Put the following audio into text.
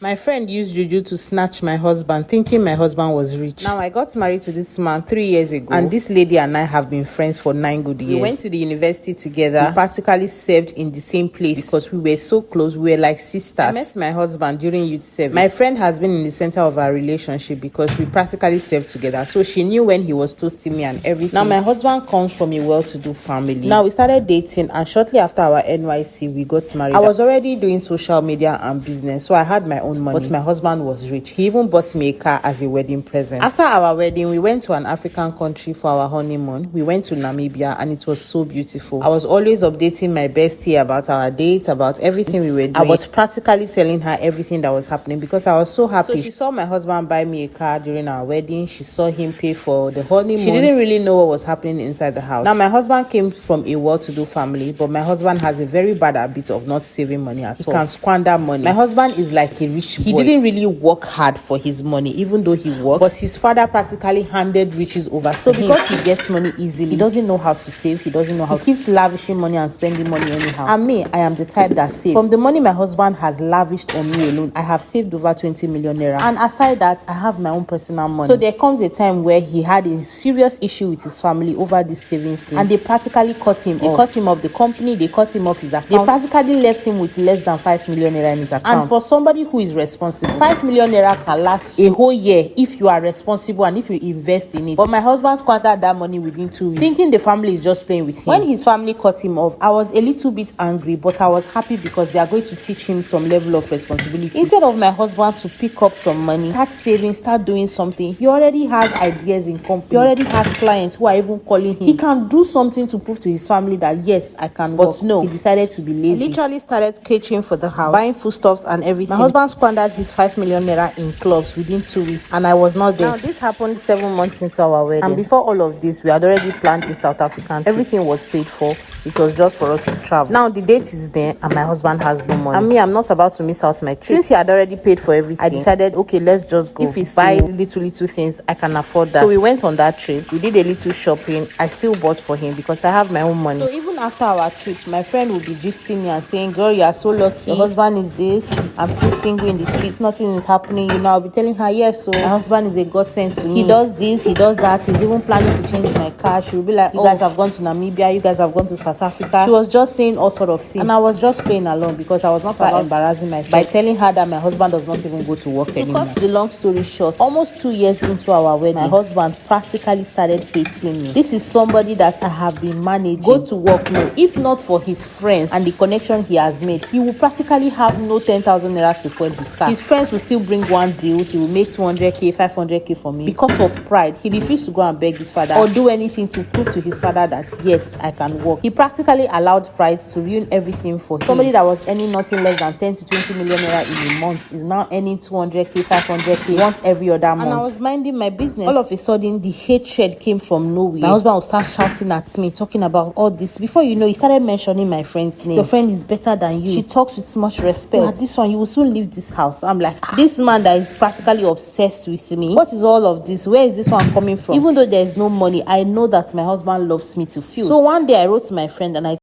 My friend used juju to snatch my husband, thinking my husband was rich. Now, I got married to this man 3 years ago, and this lady and I have been friends for 9 good years. We went to the university together. We practically served in the same place because we were so close. We were like sisters. I met my husband during youth service. My friend has been in the center of our relationship because we practically served together. So she knew when he was toasting me and everything. Now, my husband comes from a well-to-do family. Now, we started dating, and shortly after our NYC, we got married. I was already doing social media and business, so I had my own money, but my husband was rich. He even bought me a car as a wedding present. After our wedding, we went to an African country for our honeymoon. We went to Namibia, and it was so beautiful. I was always updating my bestie about our date, about everything we were doing. I was practically telling her everything that was happening because I was so happy. So she saw my husband buy me a car during our wedding. She saw him pay for the honeymoon. She didn't really know what was happening inside the house. Now, my husband came from a well-to-do family, but my husband has a very bad habit of not saving money at all. He can squander money. My husband is like a rich boy. He didn't really work hard for his money, even though he works, but his father practically handed riches over to him. So because he gets money easily, he doesn't know how to save. He doesn't know how to keeps lavishing money and spending money anyhow. And me, I am the type that saves. From the money my husband has lavished on me alone, I have saved over 20 million naira. And aside that, I have my own personal money. So there comes a time where he had a serious issue with his family over this saving thing, and they practically cut him off. They cut him off the company, they cut him off his account. They practically left him with less than 5 million naira in his account. And for somebody who is responsible, 5 million naira can last a whole year if you are responsible and if you invest in it. But my husband squandered that money within 2 weeks, thinking the family is just playing with him. When his family cut him off, I was a little bit angry, but I was happy because they are going to teach him some level of responsibility. Instead of my husband to pick up some money, start saving, start doing something, he already has ideas in company. He already has clients who are even calling him. He can do something to prove to his family that yes, I can work. But no, he decided to be lazy. I literally started catering for the house, buying foodstuffs and everything. My husband squandered his 5 million naira in clubs within 2 weeks, and I was not there. Now, this happened 7 months into our wedding, and before all of this, we had already planned a South African trip. Everything was paid for. It was just for us to travel. Now, the date is there, and my husband has no money. And me, I'm not about to miss out my trip. Since he had already paid for everything, I decided, okay, let's just go. If it's buy little things, I can afford that. So we went on that trip. We did a little shopping. I still bought for him because I have my own money. So even after our trip, my friend would be gisting me and saying, girl, you are so lucky. Your husband is this. I'm still single in the streets. Nothing is happening. You know, I'll be telling her, yes, so my husband is a godsend to me. He does this, he does that. He's even planning to change my car. She will be like, you guys have gone to Namibia. You guys have gone to South Africa. She was just saying all sort of things. And I was just playing along because I was not embarrassing myself by telling her that my husband does not even go to work anymore. To cut the long story short, almost 2 years into our wedding, my husband practically started hating me. This is somebody that I have been managing. Go to work, no. If not for his friends and the connection he has made, he will practically have no 10,000 naira to fuel his car. His friends will still bring one deal. He will make 200k, 500k for me. Because of pride, he refused to go and beg his father or do anything to prove to his father that yes, I can work. He practically allowed pride to ruin everything for him. Somebody that was earning nothing less than 10 to 20 million naira in a month is now earning 200k, 500k once every other month. And I was minding my business. All of a sudden, the hatred came from nowhere. My husband would start shouting at me, talking about all this. Before you know, he started mentioning my friend's name. Your friend is better than you. She talks with much respect. But this one, you will soon leave this house. I'm like, this man that is practically obsessed with me. What is all of this? Where is this one coming from? Even though there is no money, I know that my husband loves me to feel. So one day I wrote to my friend and I